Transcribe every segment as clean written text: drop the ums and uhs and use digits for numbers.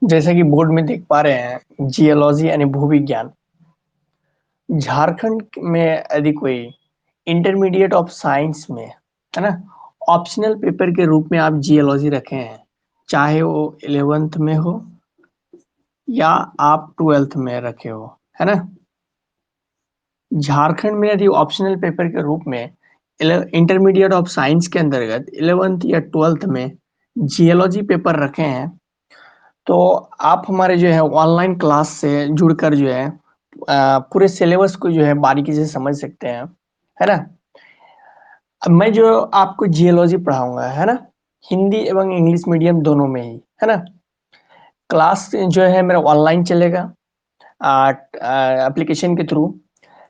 जैसा कि बोर्ड में देख पा रहे हैं, जियोलॉजी यानी भूविज्ञान। झारखंड में यदि कोई इंटरमीडिएट ऑफ साइंस में, है ना, ऑप्शनल पेपर के रूप में आप जियोलॉजी रखे हैं, चाहे वो 11th में हो या आप 12th में रखे हो, है ना। झारखंड में यदि ऑप्शनल पेपर के रूप में इंटरमीडिएट ऑफ साइंस के अंतर्गत 11th या 12th में जियोलॉजी पेपर रखे हैं, तो आप हमारे जो है ऑनलाइन क्लास से जुड़कर जो है पूरे सिलेबस को जो है बारीकी से समझ सकते हैं, है ना। अब मैं जो आपको जियोलॉजी पढ़ाऊंगा, है ना, हिंदी एवं इंग्लिश मीडियम दोनों में ही, है ना। क्लास जो है मेरा ऑनलाइन चलेगा एप्लीकेशन के थ्रू।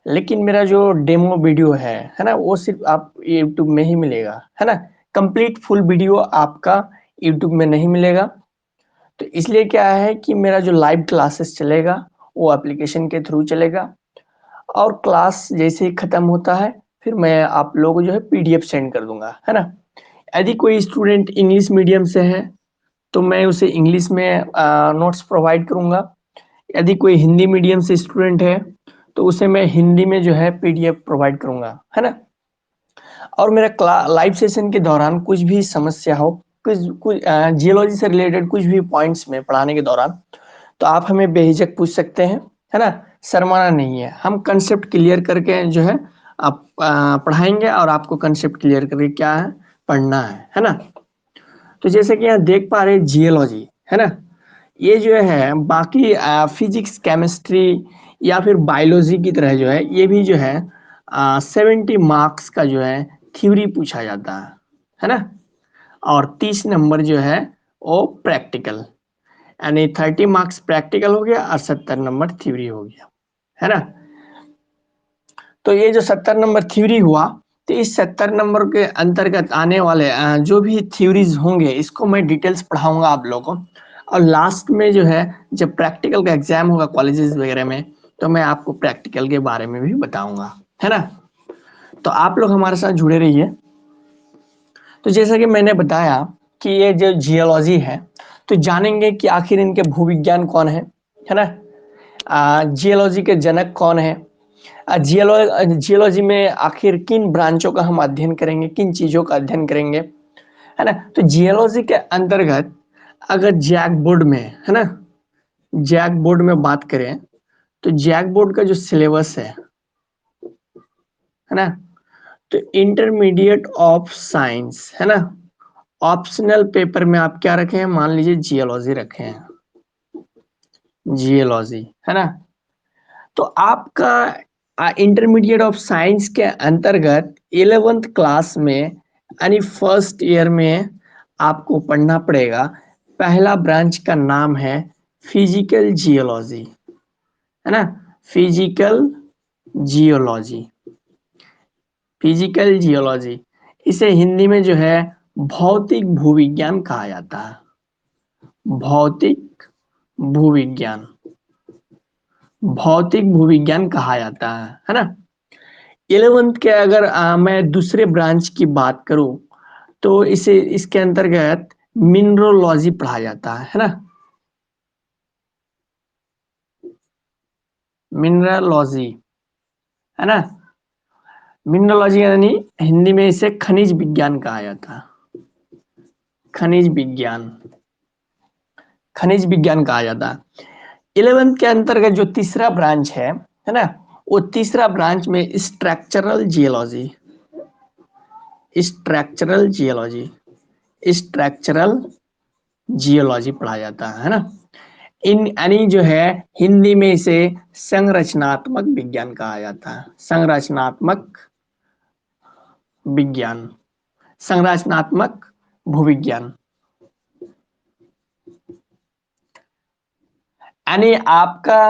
लेकिन मेरा जो डेमो वीडियो है ना, वो सिर्फ आप यूट्यूब में ही मिलेगा, है ना। कंप्लीट फुल वीडियो आपका यूट्यूब में नहीं मिलेगा। तो इसलिए क्या है कि मेरा जो लाइव क्लासेस चलेगा वो एप्लीकेशन के थ्रू चलेगा, और क्लास जैसे ही खत्म होता है फिर मैं आप लोगों को जो है पीडीएफ सेंड कर दूंगा, है ना। यदि कोई स्टूडेंट इंग्लिश मीडियम से है तो मैं उसे इंग्लिश में नोट्स प्रोवाइड करूंगा। यदि कोई हिंदी मीडियम से स्टूडेंट है तो उसे मैं हिंदी में जो है पीडीएफ प्रोवाइड करूंगा, है ना। और मेरा लाइव सेशन के दौरान कुछ भी समस्या हो, कुछ कुछ जियोलॉजी से रिलेटेड कुछ भी पॉइंट्स में पढ़ाने के दौरान, तो आप हमें बेहिचक पूछ सकते हैं, है ना। शर्माना नहीं है, हम कंसेप्ट क्लियर करके जो है आप पढ़ाएंगे, और आपको कंसेप्ट क्लियर करके क्या है पढ़ना है ना। तो जैसे कि यहाँ देख पा रहे हैं जियोलॉजी, है ना, ये जो है बाकी फिजिक्स केमिस्ट्री या फिर बायोलॉजी की तरह जो है ये भी जो है 70 मार्क्स का जो है थ्योरी पूछा जाता है ना। और 30 नंबर जो है वो प्रैक्टिकल, यानी 30 मार्क्स प्रैक्टिकल हो गया और 70 नंबर थ्योरी हो गया, है ना। तो ये जो 70 नंबर थ्योरी हुआ, तो इस 70 नंबर के अंतर्गत आने वाले जो भी थ्योरीज होंगे इसको मैं डिटेल्स पढ़ाऊंगा आप लोगों को। और लास्ट में जो है जब प्रैक्टिकल का एग्जाम होगा कॉलेजेस वगैरह में, तो मैं आपको प्रैक्टिकल के बारे में भी बताऊंगा, है ना। तो आप लोग हमारे साथ जुड़े रहिए। तो जैसा कि मैंने बताया कि ये जो जियोलॉजी है, तो जानेंगे कि आखिर इनके भूविज्ञान कौन है ना। जियोलॉजी के जनक कौन है, जियोलॉजी में आखिर किन ब्रांचों का हम अध्ययन करेंगे, किन चीजों का अध्ययन करेंगे, है ना। तो जियोलॉजी के अंतर्गत अगर जैक बोर्ड में, है ना, जैक बोर्ड में बात करें, तो जैक बोर्ड का जो सिलेबस है ना, तो इंटरमीडिएट ऑफ साइंस, है ना, ऑप्शनल पेपर में आप क्या रखे हैं, मान लीजिए जियोलॉजी रखे हैं, जियोलॉजी, है ना। तो आपका इंटरमीडिएट ऑफ साइंस के अंतर्गत 11th क्लास में यानी फर्स्ट ईयर में आपको पढ़ना पड़ेगा। पहला ब्रांच का नाम है फिजिकल जियोलॉजी, है ना, फिजिकल जियोलॉजी, फिजिकल जियोलॉजी। इसे हिंदी में जो है भौतिक भूविज्ञान कहा जाता है, भौतिक भूविज्ञान, भौतिक भूविज्ञान कहा जाता है ना। 11th के अगर मैं दूसरे ब्रांच की बात करूं, तो इसे इसके अंतर्गत मिनरोलॉजी पढ़ा जाता है ना, मिनरोलॉजी, है ना। मिनरोलॉजी यानी हिंदी में इसे खनिज विज्ञान कहा जाता है, खनिज विज्ञान, खनिज विज्ञान कहा जाता है। 11th के अंतर्गत जो तीसरा ब्रांच है ना, वो तीसरा ब्रांच में structural geology, structural geology, structural geology पढ़ा जाता है ना। इन यानी जो है हिंदी में इसे संरचनात्मक विज्ञान कहा जाता है, संरचनात्मक विज्ञान, संरचनात्मक भूविज्ञान। यानी आपका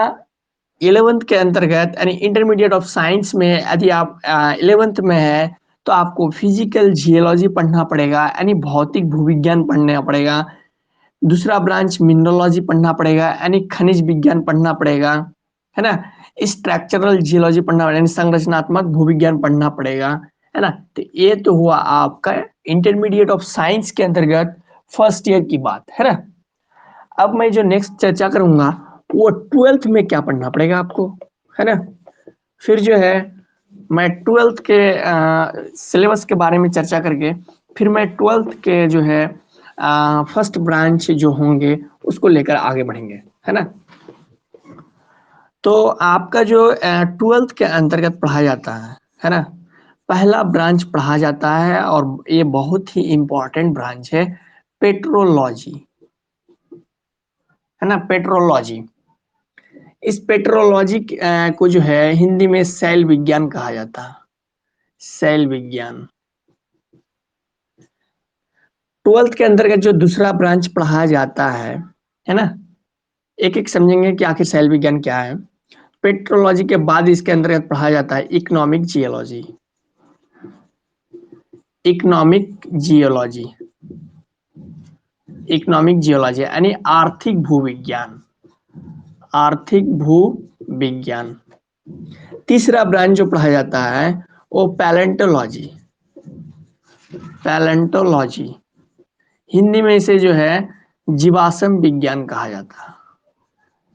11th के अंतर्गत यानी इंटरमीडिएट ऑफ साइंस में यदि आप 11th में है, तो आपको फिजिकल जियोलॉजी पढ़ना पड़ेगा, यानी भौतिक भूविज्ञान पढ़ना पड़ेगा। दूसरा ब्रांच मिनरोलॉजी पढ़ना पड़ेगा, यानी खनिज विज्ञान पढ़ना पड़ेगा, है ना। स्ट्रक्चरल जियोलॉजी पढ़ना पड़ेगा, यानी संरचनात्मक भूविज्ञान पढ़ना पड़ेगा, है ना। तो ये तो हुआ आपका इंटरमीडिएट ऑफ साइंस के अंतर्गत फर्स्ट ईयर की बात, है ना। अब मैं जो नेक्स्ट चर्चा करूंगा वो 12th में क्या पढ़ना पड़ेगा आपको, है ना। फिर जो है मैं 12th के सिलेबस के बारे में चर्चा करके फिर मैं 12th के जो है फर्स्ट ब्रांच जो होंगे उसको लेकर आगे बढ़ेंगे, है ना। तो आपका जो 12th के अंतर्गत पढ़ा जाता है ना, पहला ब्रांच पढ़ा जाता है और ये बहुत ही इंपॉर्टेंट ब्रांच है, पेट्रोलॉजी, है ना, पेट्रोलॉजी। इस पेट्रोलॉजी को जो है हिंदी में शैल विज्ञान कहा जाता है, शैल विज्ञान। 12th के अंतर्गत जो दूसरा ब्रांच पढ़ाया जाता है ना, एक एक समझेंगे कि आखिर शैल विज्ञान क्या है। पेट्रोलॉजी के बाद इसके अंतर्गत पढ़ाया जाता है economic geology, economic geology, economic geology यानी आर्थिक भूविज्ञान, आर्थिक भूविज्ञान। तीसरा ब्रांच जो पढ़ाया जाता है वो पैलेंटोलॉजी, पैलेंटोलॉजी। हिंदी में इसे जो है जीवाश्म विज्ञान कहा जाता है,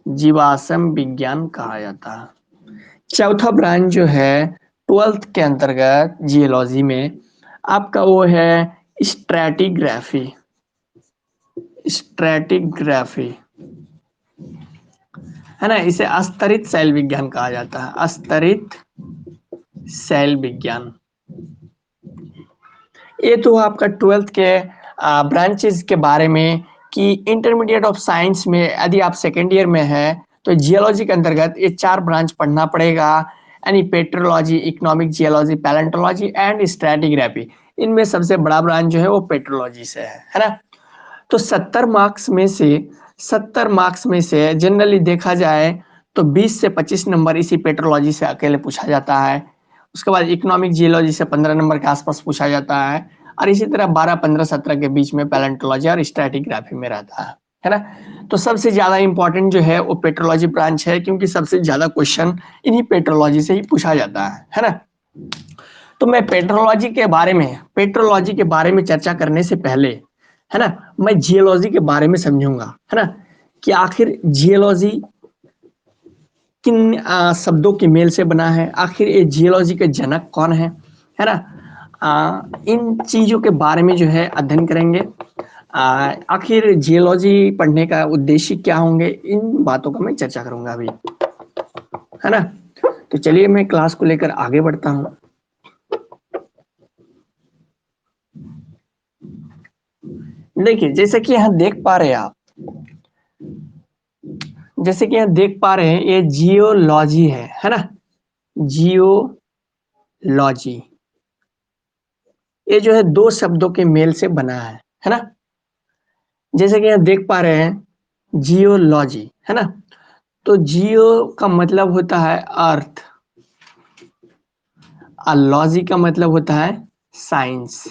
जीवाश्म विज्ञान कहा जाता है। चौथा ब्रांच जो है 12th के अंतर्गत जियोलॉजी में आपका वो है स्ट्रैटिग्राफी, स्ट्रैटिग्राफी, है ना। इसे अस्तरित शैल विज्ञान कहा जाता है, अस्तरित शैल विज्ञान। ये तो आपका 12th के ब्रांचेस के बारे में कि इंटरमीडिएट ऑफ साइंस में यदि आप सेकेंड ईयर में है तो जियोलॉजी के अंतर्गत ये 4 ब्रांच पढ़ना पड़ेगा, यानी petrology, economic geology, palaeontology and stratigraphy. इनमें सबसे बड़ा ब्रांच जो है वो पेट्रोलॉजी से है ना। तो 70 मार्क्स में से जनरली देखा जाए तो 20 से 25 नंबर इसी पेट्रोलॉजी से अकेले पूछा जाता है। उसके बाद इकोनॉमिक जियोलॉजी से 15 नंबर के आसपास पूछा जाता है, और इसी तरह 12, 15, 17 के बीच में पैलेंटोलॉजी और स्ट्रैटिग्राफी में रहता है ना। तो सबसे ज्यादा इंपॉर्टेंट जो है वो पेट्रोलॉजी ब्रांच है, क्योंकि सबसे ज्यादा क्वेश्चन इन्हीं पेट्रोलॉजी से ही पूछा जाता है ना। तो मैं पेट्रोलॉजी के बारे में चर्चा करने से पहले, है ना, मैं जियोलॉजी के बारे में समझूंगा, है ना, कि आखिर जियोलॉजी किन शब्दों के मेल से बना है, आखिर ये जियोलॉजी के जनक कौन है ना। इन चीजों के बारे में जो है अध्ययन करेंगे। आखिर जियोलॉजी पढ़ने का उद्देश्य क्या होंगे, इन बातों का मैं चर्चा करूंगा अभी, है ना। तो चलिए मैं क्लास को लेकर आगे बढ़ता हूँ। देखिए जैसे कि यहाँ देख पा रहे हैं आप, जैसे कि यहाँ देख पा रहे हैं ये जियोलॉजी है ना, जियोलॉजी। ये जो है 2 शब्दों के मेल से बना है ना। जैसे कि यहाँ देख पा रहे हैं जियोलॉजी, है ना। तो जियो का मतलब होता है अर्थ, और लॉजी का मतलब होता है साइंस,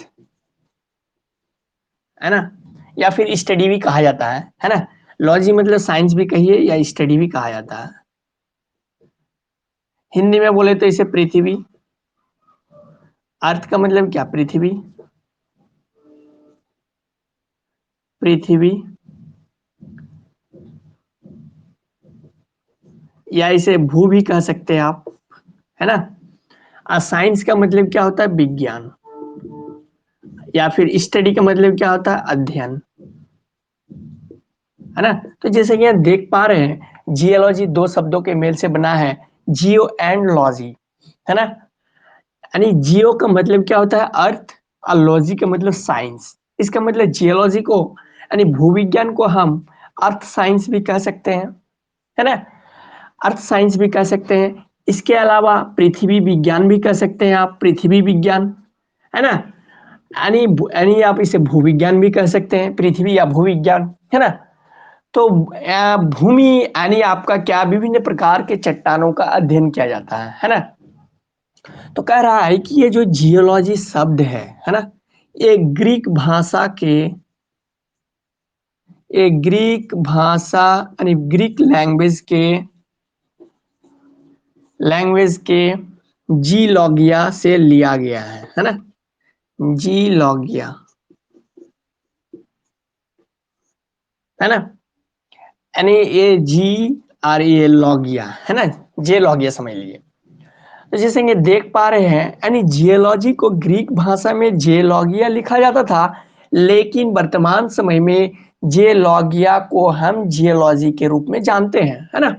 है ना, या फिर स्टडी भी कहा जाता है ना। लॉजी मतलब साइंस भी कहिए या स्टडी भी कहा जाता है। हिंदी में बोले तो इसे पृथ्वी, अर्थ का मतलब क्या, पृथ्वी, पृथ्वी, या इसे भू भी कह सकते हैं आप, है ना। और साइंस का मतलब क्या होता है, विज्ञान, या फिर स्टडी का मतलब क्या होता है, अध्ययन, है ना। तो जैसे कि यहाँ देख पा रहे हैं जियोलॉजी 2 शब्दों के मेल से बना है, जियो एंड लॉजी, है ना। यानी जियो का मतलब क्या होता है, अर्थ, और लॉजी का मतलब साइंस। इसका मतलब जियोलॉजी को यानी भूविज्ञान को हम अर्थ साइंस भी कह सकते हैं, है ना, अर्थ साइंस भी कह सकते हैं। इसके अलावा पृथ्वी विज्ञान भी कह सकते हैं आप, पृथ्वी विज्ञान, है ना। यानी यानी आप इसे भूविज्ञान भी कह सकते हैं, पृथ्वी या भूविज्ञान, है ना। तो भूमि यानी आपका क्या, विभिन्न प्रकार के चट्टानों का अध्ययन किया जाता है ना। तो कह रहा है कि ये जो जियोलॉजी शब्द है ना, ये ग्रीक भाषा यानी ग्रीक लैंग्वेज के जीलॉगिया से लिया गया है ना, जीलॉगिया, है ना। यानी ये GRA लॉगिया है ना, जे लॉगिया समझ लीजिए। तो जैसे कि देख पा रहे हैं, यानी जियोलॉजी को ग्रीक भाषा में जियोलॉगिया लिखा जाता था, लेकिन वर्तमान समय में जियोलॉगिया को हम जियोलॉजी के रूप में जानते हैं, है ना।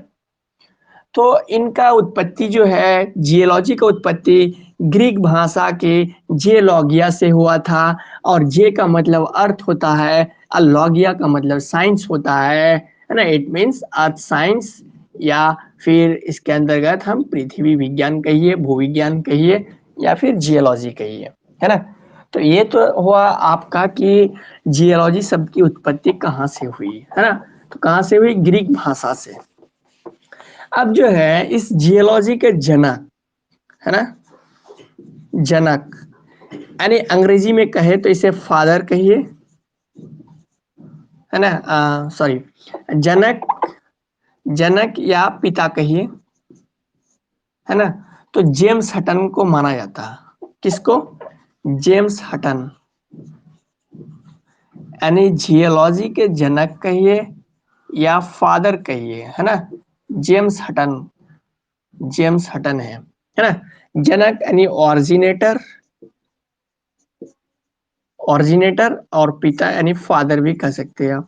तो इनका उत्पत्ति जो है, जियोलॉजी का उत्पत्ति ग्रीक भाषा के जियोलॉगिया से हुआ था, और जे का मतलब अर्थ होता है, और लॉगिया का मतलब साइंस होता है ना। इट मीन्स अर्थ साइंस, या फिर इसके अंतर्गत हम पृथ्वी विज्ञान कहिए, भूविज्ञान कहिए, या फिर जियोलॉजी कहिए, है ना। तो ये तो हुआ आपका कि जियोलॉजी शब्द की उत्पत्ति कहाँ से हुई, है ना। तो कहाँ से हुई? ग्रीक भाषा से। अब जो है इस जियोलॉजी के जनक, है ना, जनक, यानी अंग्रेजी में कहे तो इसे फादर कहिए, है ना, सॉरी, जनक, जनक या पिता कहिए, है ना। तो जेम्स हटन को माना जाता है। किसको? जेम्स हटन, यानी जियोलॉजी के जनक कहिए या फादर कहिए, है ना। जेम्स हटन, जेम्स हटन है ना। जनक यानी ऑरिजिनेटर, ऑरिजिनेटर, और पिता यानी फादर भी कह सकते हैं आप।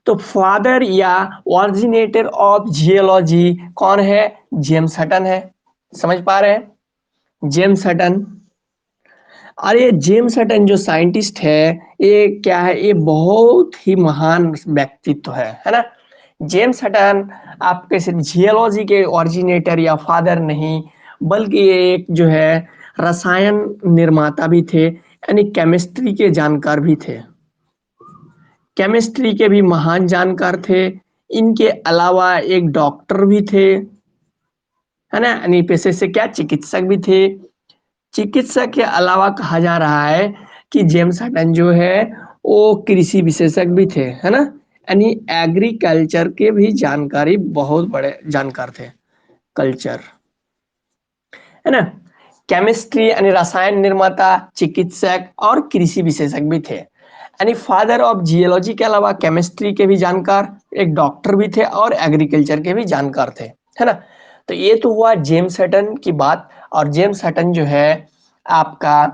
तो फादर या ऑरिजिनेटर ऑफ जियोलॉजी कौन है? जेम्स हटन है। समझ पा रहे हैं? James Hutton. और ये जेम्स हटन जो साइंटिस्ट है, ये क्या है? ये बहुत ही महान व्यक्तित्व है ना। जेम्स हटन आपके सिर्फ जियोलॉजी के ओरिजिनेटर या फादर नहीं, बल्कि ये एक जो है रसायन निर्माता भी थे, यानी केमिस्ट्री के जानकार भी थे। केमिस्ट्री के भी महान जानकार थे। इनके अलावा एक डॉक्टर भी थे, है ना, यानी पेशे से क्या, चिकित्सक भी थे। चिकित्सक के अलावा कहा जा रहा है कि जेम्स हटन जो है वो कृषि विशेषज्ञ भी थे, है ना, यानी एग्रीकल्चर के भी जानकारी, बहुत बड़े जानकार थे, कल्चर, है ना। केमिस्ट्री यानी रसायन निर्माता, चिकित्सक और कृषि विशेषज्ञ भी थे। यानी फादर ऑफ जियोलॉजी के अलावा केमिस्ट्री के भी जानकार, एक डॉक्टर भी थे, और एग्रीकल्चर के भी जानकार थे, है ना। तो ये तो हुआ जेम्स हटन की बात। और जेम्स हटन जो है आपका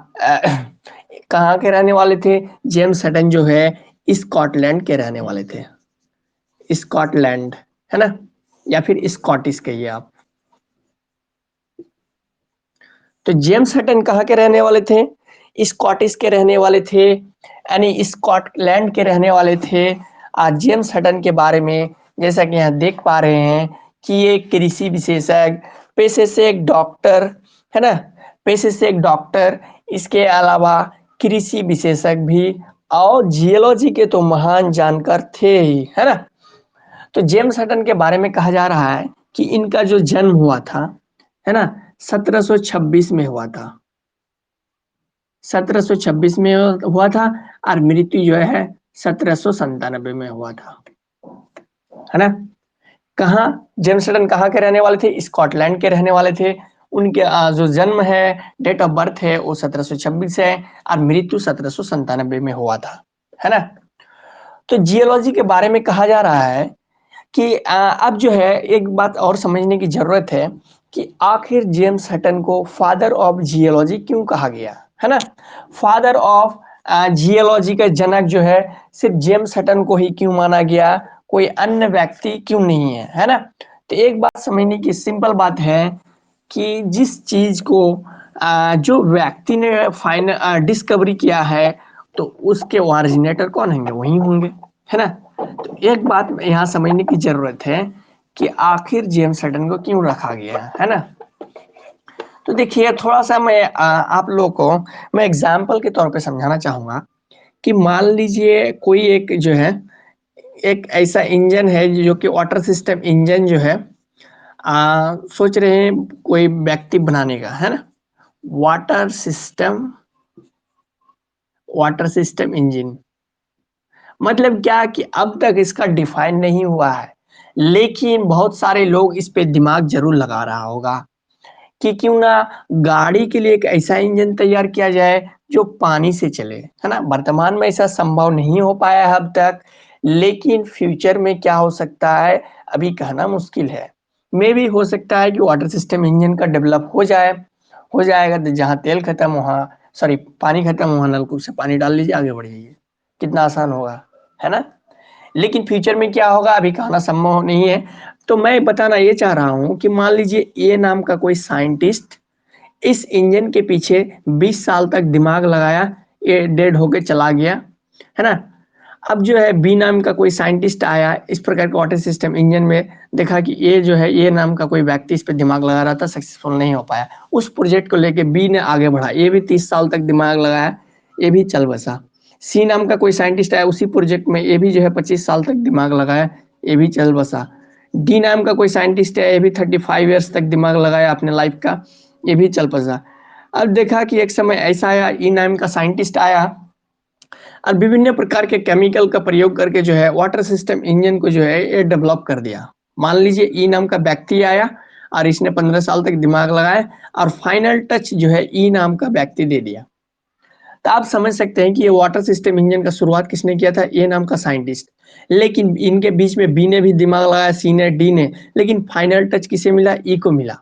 कहाँ के रहने वाले थे? जेम्स हटन जो है स्कॉटलैंड के रहने वाले थे। स्कॉटलैंड, है ना, या फिर स्कॉटिश कहिए आप। तो जेम्स हटन कहाँ के रहने वाले थे? स्कॉटिश के रहने वाले थे, यानी स्कॉटलैंड के रहने वाले थे। आज जेम्स हटन के बारे में जैसा कि यहाँ देख पा रहे हैं कि ये कृषि विशेषज्ञ, पेशे से एक डॉक्टर, है ना, पेशे से एक डॉक्टर, इसके अलावा कृषि विशेषज्ञ भी, और जियोलॉजी के तो महान जानकार थे ही, है ना। तो जेम्स हटन के बारे में कहा जा रहा है कि इनका जो जन्म हुआ था, है ना, 1726 में हुआ था। 1726 में हुआ था, और मृत्यु जो है 1797 में हुआ था, है ना। कहाँ? जेम्स हटन कहाँ के रहने वाले थे? स्कॉटलैंड के रहने वाले थे। उनके जो जन्म है, डेट ऑफ बर्थ है, वो 1726 है, और मृत्यु 1797 में हुआ था, है ना। तो जियोलॉजी के बारे में कहा जा रहा है कि अब जो है एक बात और समझने की जरूरत है कि आखिर जेम्स हटन को फादर ऑफ जियोलॉजी क्यों कहा गया, है ना। फादर ऑफ जियोलॉजी का जनक जो है सिर्फ जेम्स हटन को ही क्यों माना गया, कोई अन्य व्यक्ति क्यों नहीं है ना। तो एक बात समझने की सिंपल बात है कि जिस चीज को जो व्यक्ति ने फाइनल डिस्कवरी किया है, तो उसके ओरिजिनेटर कौन होंगे? वही होंगे, है ना। तो एक बात यहाँ समझने की जरूरत है कि आखिर जेम्स हटन को क्यों रखा गया है ना। तो देखिए थोड़ा सा मैं आप लोगों को मैं एग्जाम्पल के तौर पे समझाना चाहूंगा कि मान लीजिए कोई एक जो है एक ऐसा इंजन है जो कि वाटर सिस्टम इंजन जो है सोच रहे हैं कोई व्यक्ति बनाने का, है ना। Water system, water system engine मतलब क्या कि अब तक इसका डिफाइन नहीं हुआ है, लेकिन बहुत सारे लोग इस पे दिमाग जरूर लगा रहा होगा कि क्यों ना गाड़ी के लिए एक ऐसा इंजन तैयार किया जाए जो पानी से चले, है ना। वर्तमान में ऐसा संभव नहीं हो पाया है अब तक, लेकिन फ्यूचर में क्या हो सकता है अभी कहना मुश्किल है। मे भी हो सकता है कि वाटर सिस्टम इंजन का डेवलप हो जाएगा, तो जहाँ तेल खत्म वहाँ सॉरी पानी खत्म वहाँ नलकूप से पानी डाल लीजिए, आगे बढ़ जाइए, कितना आसान होगा, है ना। लेकिन फ्यूचर में क्या होगा अभी कहना संभव नहीं है। तो मैं बताना ये चाह रहा हूँ कि मान लीजिए ए नाम का कोई साइंटिस्ट इस इंजन के पीछे 20 साल तक दिमाग लगाया, ये डेड होके चला गया, है ना। अब जो है बी नाम का कोई साइंटिस्ट आया, इस प्रकार के वाटर सिस्टम इंजन में देखा कि ये जो है ये नाम का कोई व्यक्ति इस पर दिमाग लगा रहा था, सक्सेसफुल नहीं हो पाया। उस प्रोजेक्ट को लेके बी ने आगे बढ़ा, ये भी 30 साल तक दिमाग लगाया, ये भी चल बसा। सी नाम का कोई साइंटिस्ट आया उसी प्रोजेक्ट में, ये भी जो है 25 साल तक दिमाग लगाया, ये भी चल बसा। डी नाम का कोई साइंटिस्ट है, ये भी 35 ईयर्स तक दिमाग लगाया अपने लाइफ का, ये भी चल बसा। अब देखा कि एक समय ऐसा आया, ई नाम का साइंटिस्ट आया और विभिन्न प्रकार के केमिकल का प्रयोग करके जो है वाटर सिस्टम इंजन को जो है ये डेवलप कर दिया। मान लीजिए ई नाम का व्यक्ति आया और इसने 15 साल तक दिमाग लगाया और फाइनल टच जो है ई नाम का व्यक्ति दे दिया। तो आप समझ सकते हैं कि ये वाटर सिस्टम इंजन का शुरुआत किसने किया था, ए नाम का साइंटिस्ट। लेकिन इनके बीच में बी ने भी दिमाग लगाया, सी ने, डी ने, लेकिन फाइनल टच किसे मिला, ई को मिला।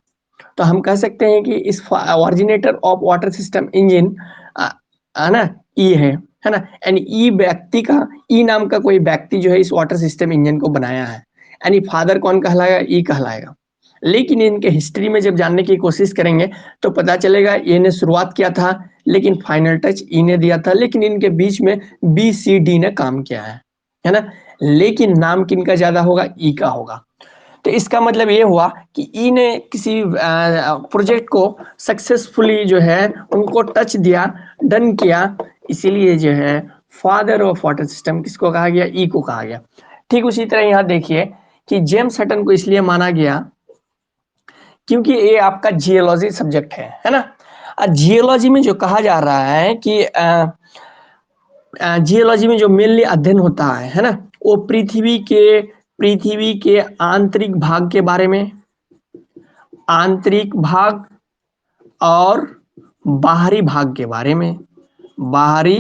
तो हम कह सकते हैं कि इस originator of water system engine है ना, ई है ना। यानी ई व्यक्ति का, ई नाम का कोई व्यक्ति जो है इस वाटर सिस्टम इंजन को बनाया है। यानी फादर कौन कहलाएगा, ई कहलाएगा। लेकिन इनके हिस्ट्री में जब जानने की कोशिश करेंगे तो पता चलेगा ये ने शुरुआत किया था, लेकिन फाइनल टच ई ने दिया था, लेकिन इनके बीच में बी सी डी ने काम किया है ना। लेकिन नाम किनका ज्यादा होगा, ई का होगा। तो इसका मतलब ये हुआ कि ई ने किसी प्रोजेक्ट को सक्सेसफुली जो है उनको टच दिया, डन किया, इसीलिए जो है फादर ऑफ वाटर सिस्टम किसको कहा गया, ई को कहा गया। ठीक उसी तरह यहाँ देखिए कि जेम्स हटन को इसलिए माना गया क्योंकि ये आपका जियोलॉजी सब्जेक्ट है ना। जियोलॉजी में जो कहा जा रहा है कि जियोलॉजी में जो मेनली अध्ययन होता है ना, वो पृथ्वी के आंतरिक भाग के बारे में, आंतरिक भाग और बाहरी भाग के बारे में, बाहरी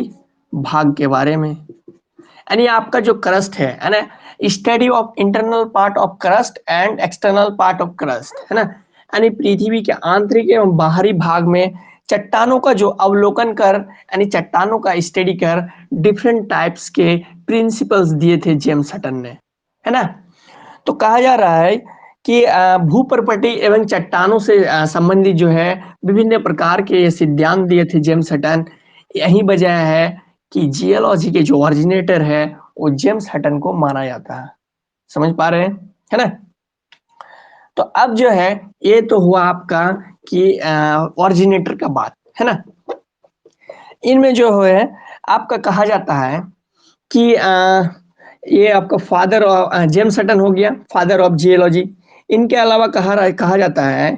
भाग के बारे में, यानी आपका जो क्रस्ट है ना, study of internal part of crust and external part of crust, है ना। यानी पृथ्वी के आंतरिक एवं बाहरी भाग में चट्टानों का जो अवलोकन कर, यानी चट्टानों का स्टडी कर डिफरेंट टाइप्स के प्रिंसिपल्स दिए थे जेम्स हटन ने, है ना। तो कहा जा रहा है कि भूप्रपटी एवं चट्टानों से संबंधित जो है विभिन्न प्रकार के ये सिद्धांत दिए थे जेम्स हटन। यही वजह है कि जियोलॉजी के जो ओरिजिनेटर है वो जेम्स हटन को माना जाता है। समझ पा रहे हैं, है ना। तो अब जो है ये तो हुआ आपका कि ओरिजिनेटर का बात, है ना। इनमें जो है आपका कहा जाता है कि ये आपका फादर जेम्स हटन हो गया, फादर ऑफ जियोलॉजी। इनके अलावा कहा जाता है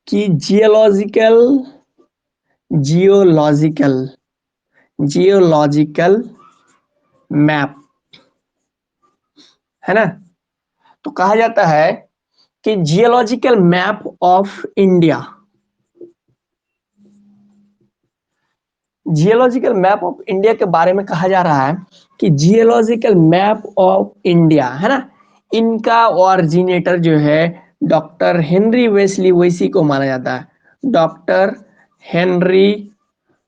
कि जियोलॉजिकल जियोलॉजिकल मैप, है ना। तो कहा जाता है कि geological map of India, geological map of India के बारे में कहा जा रहा है कि जियोलॉजिकल मैप ऑफ इंडिया, है ना, इनका ऑरिजिनेटर जो है डॉक्टर हेनरी वेस्ली वैसी को माना जाता है। डॉक्टर हेनरी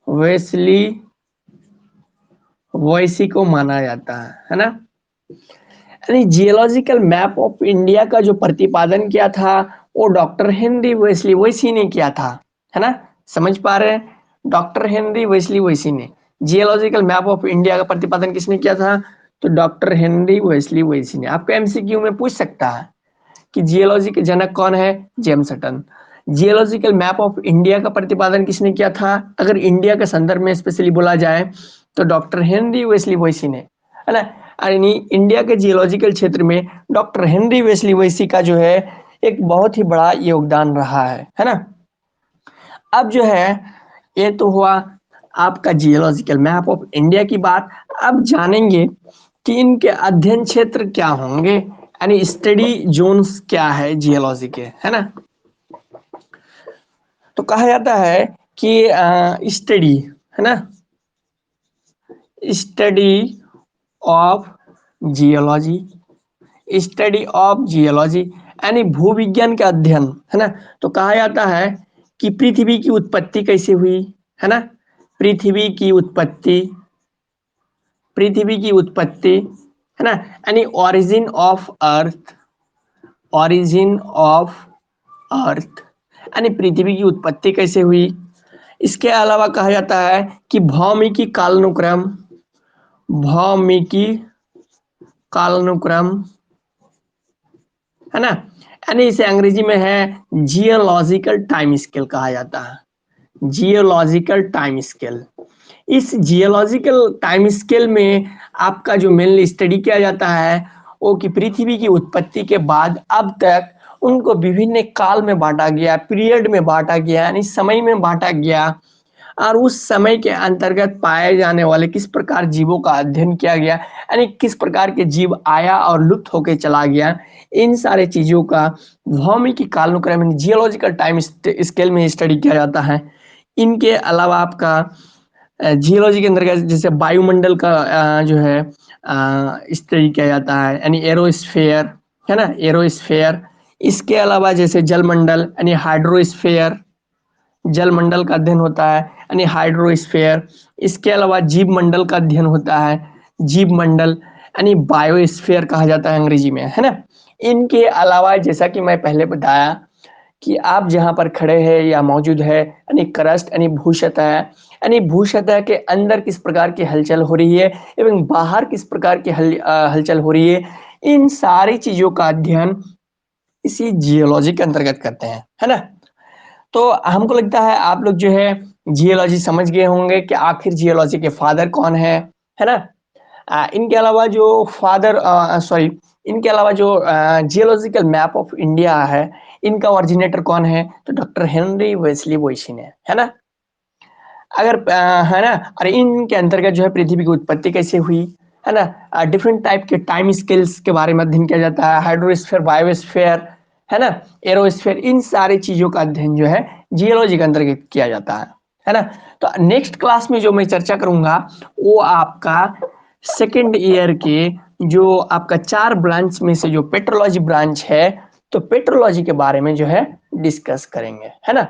वेस्ली वैसी को माना जाता है ना। यानी जियोलॉजिकल मैप ऑफ इंडिया का जो प्रतिपादन किया था वो डॉक्टर हेनरी वेस्ली वैसी ने किया था, है ना। समझ पा रहे हैं, डॉक्टर हेनरी वेस्ली वैसी ने जियोलॉजिकल मैप ऑफ इंडिया का प्रतिपादन किसने किया था, तो डॉक्टर हेनरी वेस्ली वैसी ने। आपको एमसीक्यू में पूछ सकता है कि जियोलॉजी के जनक कौन है, James Hutton. Geological map of India का प्रतिपादन किसने किया था, अगर इंडिया के संदर्भ में स्पेशली बोला जाए तो डॉक्टर हेनरी वेस्ली वैसी ने, है ना। यानी इंडिया के जियोलॉजिकल क्षेत्र में डॉक्टर हेनरी वेस्ली वैसी का जो है एक बहुत ही बड़ा योगदान रहा है ना। अब जो है ये तो हुआ आपका जियोलॉजिकल मैप ऑफ इंडिया की बात। अब जानेंगे कि इनके अध्ययन क्षेत्र क्या होंगे, यानी स्टडी जोन्स क्या है जियोलॉजी के, है ना। तो कहा जाता है कि स्टडी, है ना, study of geology, study of geology यानी भूविज्ञान का अध्ययन, है ना। तो कहा जाता है कि पृथ्वी की उत्पत्ति कैसे हुई, है ना। पृथ्वी की उत्पत्ति, पृथ्वी की उत्पत्ति, है ना, यानी origin of earth, origin of earth यानी पृथ्वी की उत्पत्ति कैसे हुई। इसके अलावा कहा जाता है कि भौमिकी कालानुक्रम, भौमिकी कालानुक्रम, है ना, यानी इसे अंग्रेजी में है जियोलॉजिकल टाइम स्केल कहा जाता है, जियोलॉजिकल टाइम स्केल। इस जियोलॉजिकल टाइम स्केल में आपका जो मेनली स्टडी किया जाता है वो कि पृथ्वी की उत्पत्ति के बाद अब तक उनको विभिन्न काल में बांटा गया, पीरियड में बांटा गया, यानी समय में बांटा गया, और उस समय के अंतर्गत पाए जाने वाले किस प्रकार जीवों का अध्ययन किया गया, यानी किस प्रकार के जीव आया और लुप्त होकर चला गया, इन सारे चीजों का भौमिकी कालानुक्रम जियोलॉजिकल टाइम स्केल में स्टडी किया जाता है। इनके अलावा आपका जियोलॉजी के अंतर्गत जैसे वायुमंडल का जो है स्टडी किया जाता है, यानी एरोस्फेयर, है ना, एरोस्फेयर। इसके अलावा जैसे जलमंडल यानी हाइड्रोस्फेयर, जलमंडल का अध्ययन होता है यानी हाइड्रोस्फेयर। इसके अलावा जीव मंडल का अध्ययन होता है, जीव मंडल यानी बायोस्फेयर कहा जाता है अंग्रेजी में, है ना। इनके अलावा जैसा कि मैं पहले बताया कि आप जहां पर खड़े हैं या मौजूद है यानी क्रस्ट यानी भूसतह, यानी भूसतह के अंदर किस प्रकार की हलचल हो रही है एवं बाहर किस प्रकार की हलचल हो रही है, इन सारी चीजों का अध्ययन इसी जियोलॉजी के अंतर्गत करते हैं, है ना। तो हमको लगता है आप लोग जो है जियोलॉजी समझ गए होंगे कि आखिर जियोलॉजी के फादर कौन है ना। इनके अलावा जो फादर सॉरी इनके अलावा जो जियोलॉजिकल मैप ऑफ इंडिया है, इनका ओरिजिनेटर कौन है, तो डॉक्टर हेनरी वेस्ली बोयसन है ना। अगर है ना, और इनके अंतर्गत जो है पृथ्वी की उत्पत्ति कैसे हुई, है ना, डिफरेंट टाइप के टाइम स्केल्स के बारे में अध्ययन किया जाता है, हाइड्रोस्फीयर, बायोस्फीयर, है ना, एरोस्फीयर, इन सारी चीजों का अध्ययन जो है जियोलॉजी के अंतर्गत किया जाता है ना। तो नेक्स्ट क्लास में जो मैं चर्चा करूंगा वो आपका सेकेंड ईयर के जो आपका 4 ब्रांच में से जो पेट्रोलॉजी ब्रांच है, तो पेट्रोलॉजी के बारे में जो है डिस्कस करेंगे, है ना।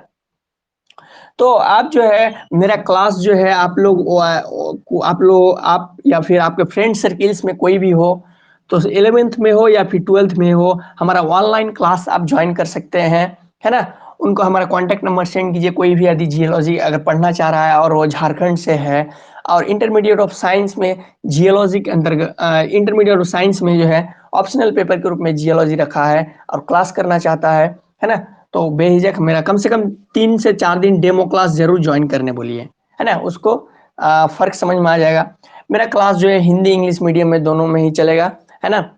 तो आप जो है मेरा क्लास जो है आप लोग आप या फिर आपके फ्रेंड सर्किल्स में कोई भी हो, तो 11th में हो या फिर 12th में हो, हमारा ऑनलाइन क्लास आप ज्वाइन कर सकते हैं, है ना। उनको हमारा कॉन्टैक्ट नंबर सेंड कीजिए, कोई भी यदि जियोलॉजी अगर पढ़ना चाह रहा है और वो झारखंड से है और इंटरमीडिएट ऑफ साइंस में जियोलॉजी के अंतर्गत इंटरमीडिएट ऑफ साइंस में जो है ऑप्शनल पेपर के रूप में जियोलॉजी रखा है और क्लास करना चाहता है ना, तो बेझिझक मेरा कम से कम 3 से 4 दिन डेमो क्लास जरूर ज्वाइन करने बोलिए, है ना। उसको फर्क समझ में आ जाएगा। मेरा क्लास जो है हिंदी इंग्लिश मीडियम में दोनों में ही चलेगा, है ना।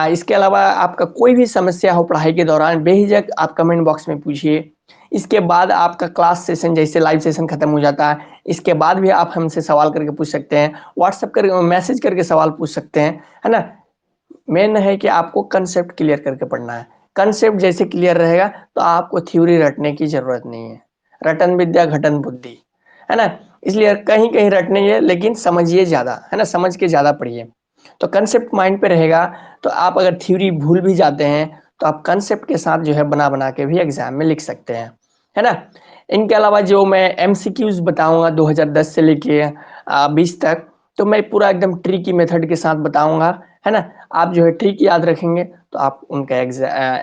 इसके अलावा आपका कोई भी समस्या हो पढ़ाई के दौरान बेझिझक आप कमेंट बॉक्स में पूछिए। इसके बाद आपका क्लास सेशन जैसे लाइव सेशन खत्म हो जाता है, इसके बाद भी आप हमसे सवाल करके पूछ सकते हैं, व्हाट्सएप कर मैसेज करके सवाल पूछ सकते हैं, है ना। मेन है कि आपको कंसेप्ट क्लियर करके पढ़ना है। कंसेप्ट जैसे क्लियर रहेगा तो आपको थ्योरी रटने की जरूरत नहीं है। रटन विद्या घटन बुद्धि, है ना। इसलिए कहीं कहीं रटने है लेकिन समझिए ज्यादा, है ना, समझ के ज्यादा पढ़िए। तो कंसेप्ट माइंड पे रहेगा तो आप अगर थ्योरी भूल भी जाते हैं तो आप कंसेप्ट के साथ जो है बना बना के भी एग्जाम में लिख सकते हैं, है ना। इनके अलावा जो मैं एमसीक्यूज बताऊंगा 2010 से लेके 20 तक, तो मैं पूरा एकदम ट्रिकी मेथड के साथ बताऊंगा, है ना। आप जो है ट्रिक याद रखेंगे तो आप उनका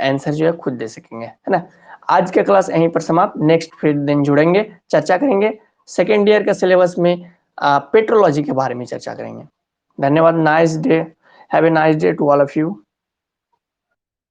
आंसर जो है खुद दे सकेंगे, है ना। आज का क्लास यहीं पर समाप्त, नेक्स्ट फिर दिन जुड़ेंगे, चर्चा करेंगे सेकेंड ईयर का सिलेबस में पेट्रोलॉजी के बारे में चर्चा करेंगे। धन्यवाद, nice day, have a nice day to all of you.